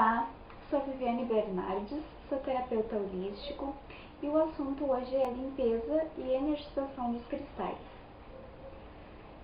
Olá, sou Viviane Bernardes, sou terapeuta holístico e o assunto hoje é limpeza e energização dos cristais.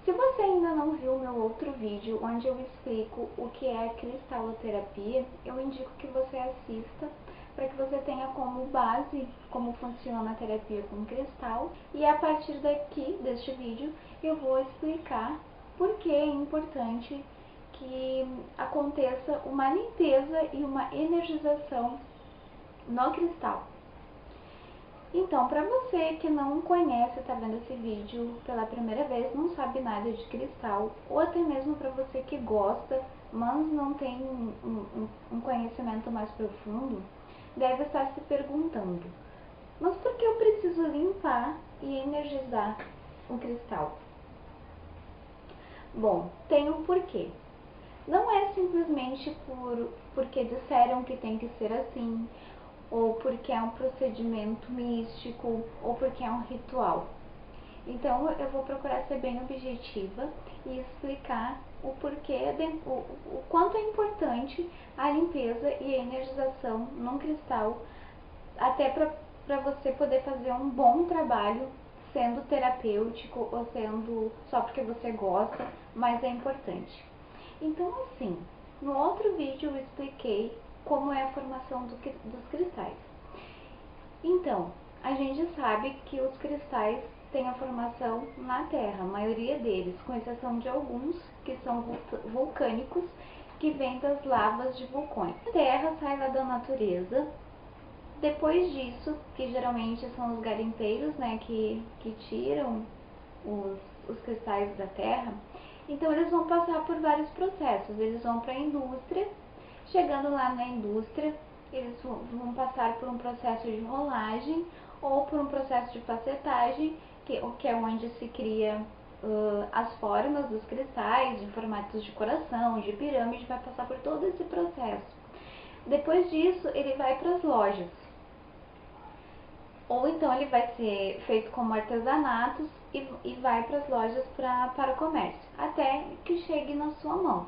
Se você ainda não viu meu outro vídeo onde eu explico o que é a cristaloterapia, eu indico que você assista para que você tenha como base como funciona a terapia com cristal, e a partir daqui, deste vídeo, eu vou explicar por que é importante que aconteça uma limpeza e uma energização no cristal. Então, para você que não conhece, está vendo esse vídeo pela primeira vez, não sabe nada de cristal, ou até mesmo para você que gosta, mas não tem um conhecimento mais profundo, deve estar se perguntando: mas por que eu preciso limpar e energizar um cristal? Bom, tem um porquê. Não é simplesmente porque disseram que tem que ser assim, ou porque é um procedimento místico, ou porque é um ritual. Então eu vou procurar ser bem objetiva e explicar o porquê, o quanto é importante a limpeza e a energização num cristal, até para você poder fazer um bom trabalho, sendo terapêutico ou sendo só porque você gosta, mas é importante. Então, assim, no outro vídeo eu expliquei como é a formação dos cristais. Então, a gente sabe que os cristais têm a formação na Terra, a maioria deles, com exceção de alguns que são vulcânicos, que vêm das lavas de vulcões. A Terra sai lá da natureza. Depois disso, que geralmente são os garimpeiros, né, que tiram os cristais da Terra, então eles vão passar por vários processos. Eles vão para a indústria. Chegando lá na indústria, eles vão passar por um processo de rolagem ou por um processo de facetagem, que é onde se cria as formas dos cristais, em formatos de coração, de pirâmide, vai passar por todo esse processo. Depois disso, ele vai para as lojas. Ou então ele vai ser feito como artesanatos e vai para as lojas para o comércio, até que chegue na sua mão.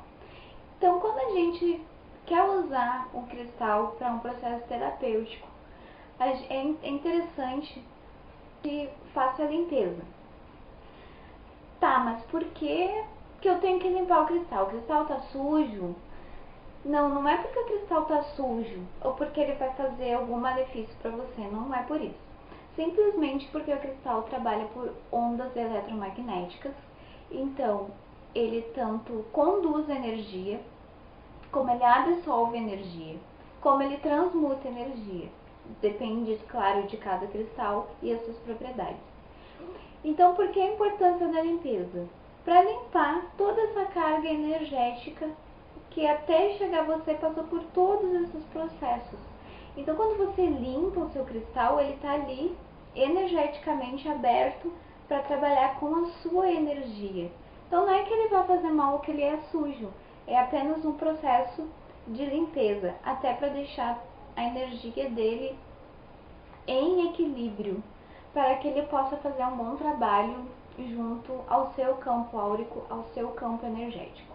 Então, quando a gente quer usar o cristal para um processo terapêutico, é interessante que faça a limpeza. Tá, mas por que eu tenho que limpar o cristal? O cristal está sujo? Não, não é porque o cristal está sujo ou porque ele vai fazer algum malefício para você, não é por isso. Simplesmente porque o cristal trabalha por ondas eletromagnéticas, então ele tanto conduz energia, como ele absorve energia, como ele transmuta energia. Depende, claro, de cada cristal e as suas propriedades. Então, por que a importância da limpeza? Para limpar toda essa carga energética que até chegar a você passou por todos esses processos. Então, quando você limpa o seu cristal, ele está ali energeticamente aberto para trabalhar com a sua energia. Então, não é que ele vai fazer mal ou que ele é sujo, é apenas um processo de limpeza, até para deixar a energia dele em equilíbrio, para que ele possa fazer um bom trabalho junto ao seu campo áurico, ao seu campo energético.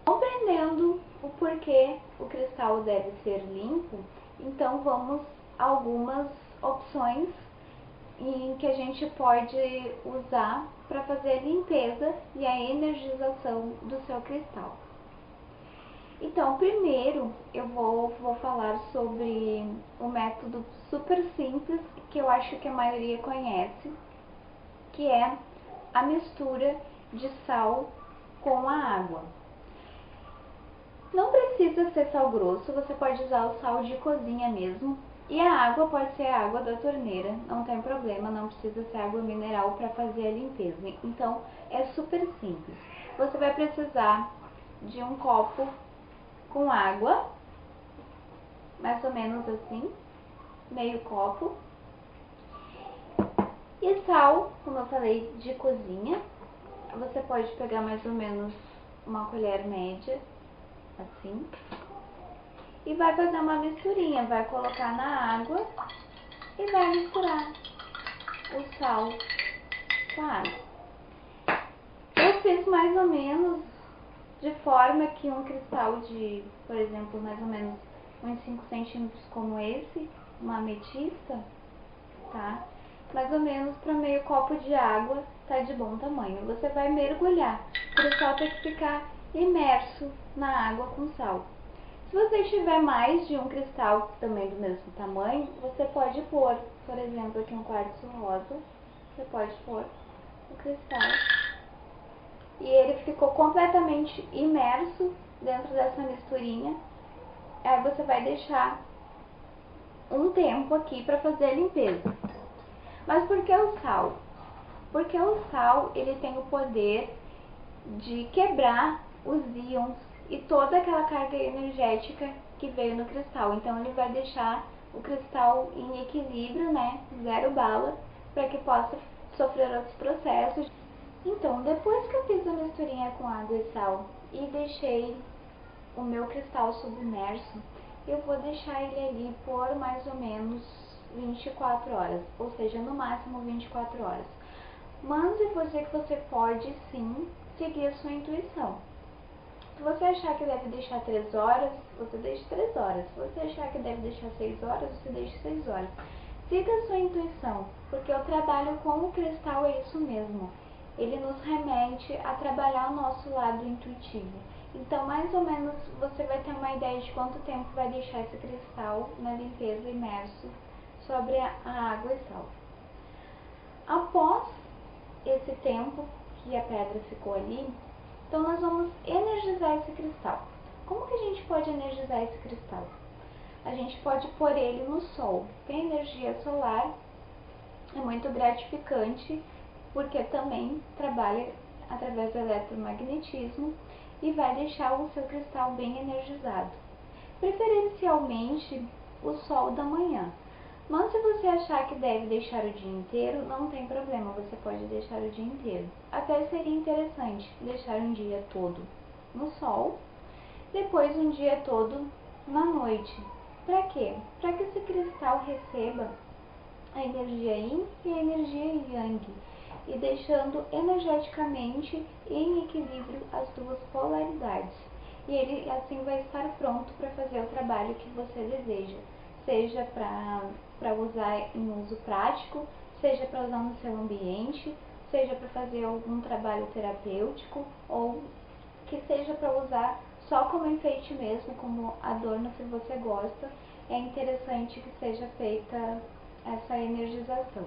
Compreendendo o porquê o cristal deve ser limpo, então vamos a algumas opções em que a gente pode usar para fazer a limpeza e a energização do seu cristal. Então, primeiro eu vou falar sobre um método super simples que eu acho que a maioria conhece, que é a mistura de sal com a água. Não precisa ser sal grosso, você pode usar o sal de cozinha mesmo. E a água pode ser a água da torneira, não tem problema, não precisa ser água mineral para fazer a limpeza. Então, é super simples. Você vai precisar de um copo com água, mais ou menos assim, meio copo. E sal, como eu falei, de cozinha. Você pode pegar mais ou menos uma colher média, assim. E vai fazer uma misturinha, vai colocar na água e vai misturar o sal com a água. Eu fiz mais ou menos de forma que um cristal de, por exemplo, mais ou menos uns 5 centímetros como esse, uma ametista, tá? Mais ou menos para meio copo de água, tá de bom tamanho. Você vai mergulhar, o cristal tem que ficar imerso na água com sal. Se você tiver mais de um cristal também do mesmo tamanho, você pode pôr, por exemplo, aqui um quartzo rosa, você pode pôr o cristal e ele ficou completamente imerso dentro dessa misturinha. Aí você vai deixar um tempo aqui para fazer a limpeza. Mas por que o sal? Porque o sal, ele tem o poder de quebrar os íons e toda aquela carga energética que veio no cristal. Então ele vai deixar o cristal em equilíbrio, né, zero bala, para que possa sofrer outros processos. Então, depois que eu fiz a misturinha com água e sal e deixei o meu cristal submerso, eu vou deixar ele ali por mais ou menos 24 horas, ou seja, no máximo 24 horas. Mas eu vou dizer que você pode sim seguir a sua intuição. Se você achar que deve deixar 3 horas, você deixa 3 horas. Se você achar que deve deixar 6 horas, você deixa 6 horas. Siga a sua intuição, porque o trabalho com o cristal é isso mesmo. Ele nos remete a trabalhar o nosso lado intuitivo. Então, mais ou menos, você vai ter uma ideia de quanto tempo vai deixar esse cristal na limpeza imerso sobre a água e sal. Após esse tempo que a pedra ficou ali, então nós vamos energizar esse cristal. Como que a gente pode energizar esse cristal? A gente pode pôr ele no sol. Tem energia solar, é muito gratificante, porque também trabalha através do eletromagnetismo e vai deixar o seu cristal bem energizado. Preferencialmente o sol da manhã. Mas se você achar que deve deixar o dia inteiro, não tem problema, você pode deixar o dia inteiro. Até seria interessante deixar um dia todo no sol, depois um dia todo na noite. Para quê? Para que esse cristal receba a energia Yin e a energia Yang, e deixando energeticamente em equilíbrio as duas polaridades. E ele assim vai estar pronto para fazer o trabalho que você deseja, seja para usar em uso prático, seja para usar no seu ambiente, seja para fazer algum trabalho terapêutico, ou que seja para usar só como enfeite mesmo, como adorno que você gosta. É interessante que seja feita essa energização.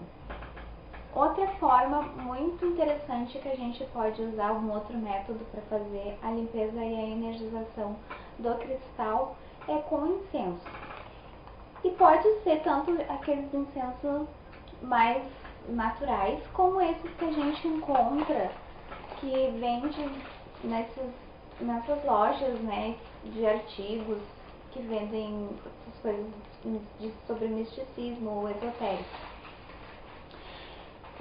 Outra forma muito interessante que a gente pode usar, um outro método para fazer a limpeza e a energização do cristal, é com incenso. E pode ser tanto aqueles incensos mais naturais, como esses que a gente encontra, que vende nessas lojas, né, de artigos que vendem essas coisas sobre misticismo ou esotérico.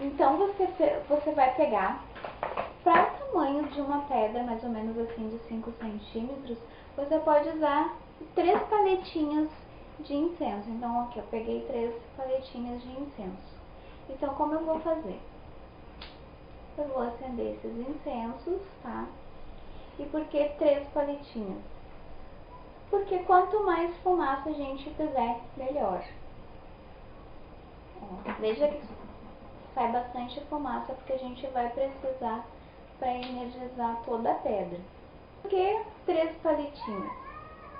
Então você vai pegar, para o tamanho de uma pedra, mais ou menos assim de 5 centímetros, você pode usar 3 paletinhas de incenso. Então aqui eu peguei 3 paletinhas de incenso. Então como eu vou fazer? Eu vou acender esses incensos, tá? E por que 3 paletinhas? Porque quanto mais fumaça a gente fizer, melhor. Ó, veja que sai bastante fumaça, porque a gente vai precisar para energizar toda a pedra. Por que 3 palitinhos?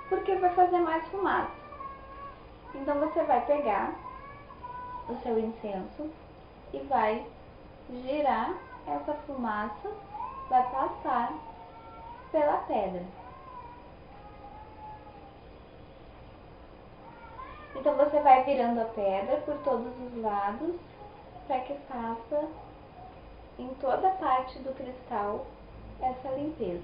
Porque vai fazer mais fumaça. Então você vai pegar o seu incenso e vai girar essa fumaça, vai passar pela pedra. Então você vai virando a pedra por todos os lados para que faça em toda a parte do cristal essa limpeza.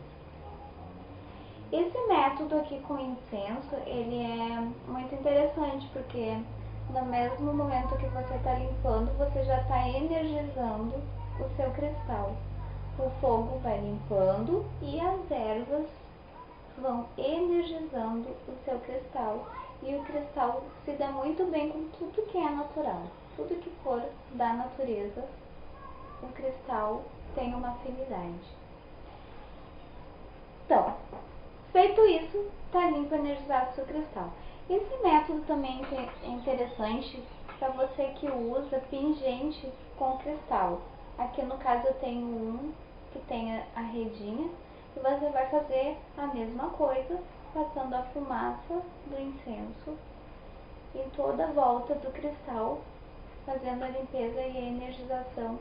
Esse método aqui com incenso, ele é muito interessante, porque no mesmo momento que você está limpando, você já está energizando o seu cristal. O fogo vai limpando e as ervas vão energizando o seu cristal. E o cristal se dá muito bem com tudo que é natural. Tudo que for da natureza, o cristal tem uma afinidade. Então, Feito isso, tá limpo e energizado o seu cristal. Esse método também é interessante para você que usa pingente com cristal. Aqui no caso eu tenho um que tem a redinha e você vai fazer a mesma coisa, passando a fumaça do incenso em toda a volta do cristal, fazendo a limpeza e a energização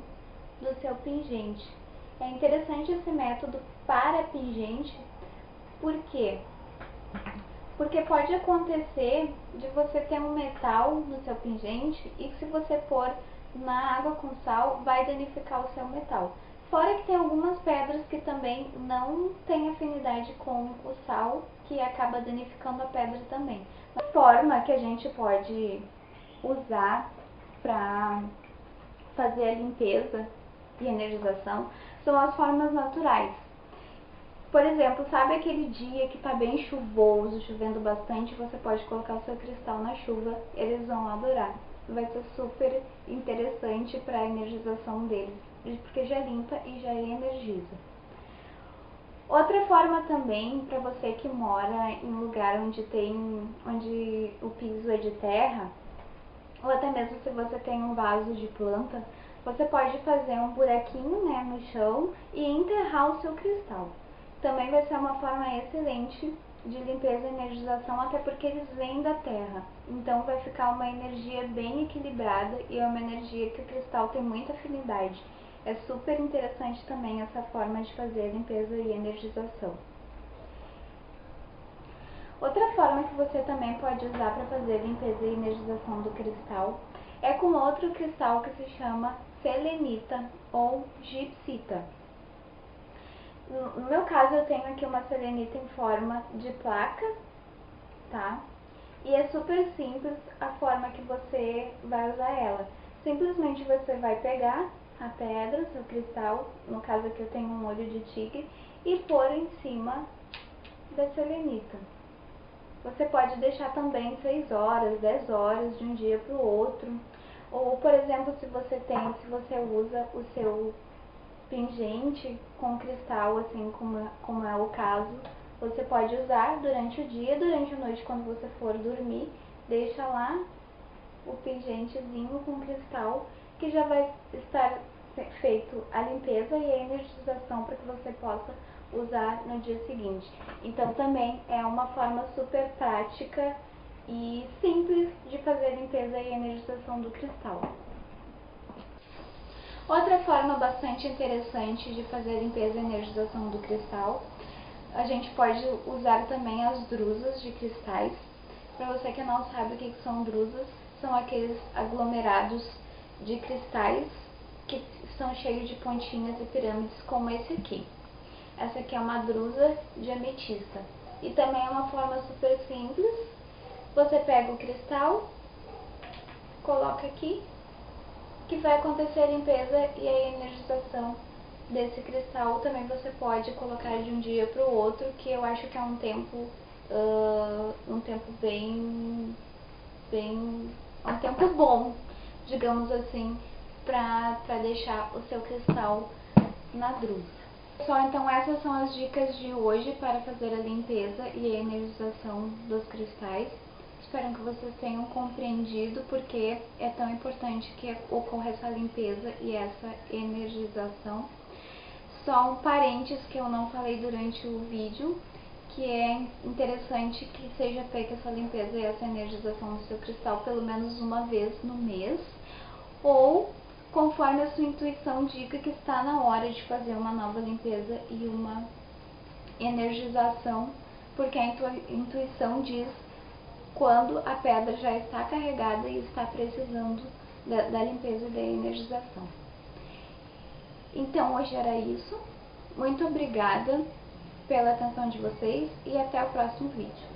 do seu pingente. É interessante esse método para pingente, por quê? Porque pode acontecer de você ter um metal no seu pingente e se você pôr na água com sal, vai danificar o seu metal. Fora que tem algumas pedras que também não têm afinidade com o sal, que acaba danificando a pedra também. A forma que a gente pode usar para fazer a limpeza e energização são as formas naturais. Por exemplo, sabe aquele dia que tá bem chuvoso, chovendo bastante, você pode colocar o seu cristal na chuva, eles vão adorar. Vai ser super interessante para a energização deles, porque já limpa e já energiza. Outra forma também, para você que mora em um lugar onde o piso é de terra, ou até mesmo se você tem um vaso de planta, você pode fazer um buraquinho, né, no chão e enterrar o seu cristal. Também vai ser uma forma excelente de limpeza e energização, até porque eles vêm da terra. Então vai ficar uma energia bem equilibrada e é uma energia que o cristal tem muita afinidade. É super interessante também essa forma de fazer limpeza e energização. Outra forma que você também pode usar para fazer limpeza e energização do cristal é com outro cristal que se chama selenita ou gipsita. No meu caso, eu tenho aqui uma selenita em forma de placa, tá? E é super simples a forma que você vai usar ela. Simplesmente você vai pegar a pedra, seu cristal, no caso aqui eu tenho um olho de tigre, e pôr em cima da selenita. Você pode deixar também 6 horas, 10 horas de um dia para o outro. Ou, por exemplo, se você usa o seu pingente com cristal, assim como é o caso, você pode usar durante o dia, durante a noite quando você for dormir, deixa lá o pingentezinho com cristal que já vai estar feito a limpeza e a energização para que você possa usar no dia seguinte. Então também é uma forma super prática e simples de fazer a limpeza e energização do cristal. Outra forma bastante interessante de fazer a limpeza e energização do cristal, a gente pode usar também as drusas de cristais. Para você que não sabe o que são drusas, são aqueles aglomerados de cristais que estão cheios de pontinhas e pirâmides como esse aqui. Essa aqui é uma drusa de ametista. E também é uma forma super simples. Você pega o cristal, coloca aqui, que vai acontecer a limpeza e a energização desse cristal. Também você pode colocar de um dia para o outro, que eu acho que é um tempo um tempo bom, digamos assim, para deixar o seu cristal na drusa. Pessoal, então essas são as dicas de hoje para fazer a limpeza e a energização dos cristais. Espero que vocês tenham compreendido porque é tão importante que ocorra essa limpeza e essa energização. Só um parênteses que eu não falei durante o vídeo, que é interessante que seja feita essa limpeza e essa energização do seu cristal pelo menos uma vez no mês, ou conforme a sua intuição diga que está na hora de fazer uma nova limpeza e uma energização, porque a intuição diz quando a pedra já está carregada e está precisando da limpeza e da energização. Então hoje era isso. Muito obrigada pela atenção de vocês e até o próximo vídeo.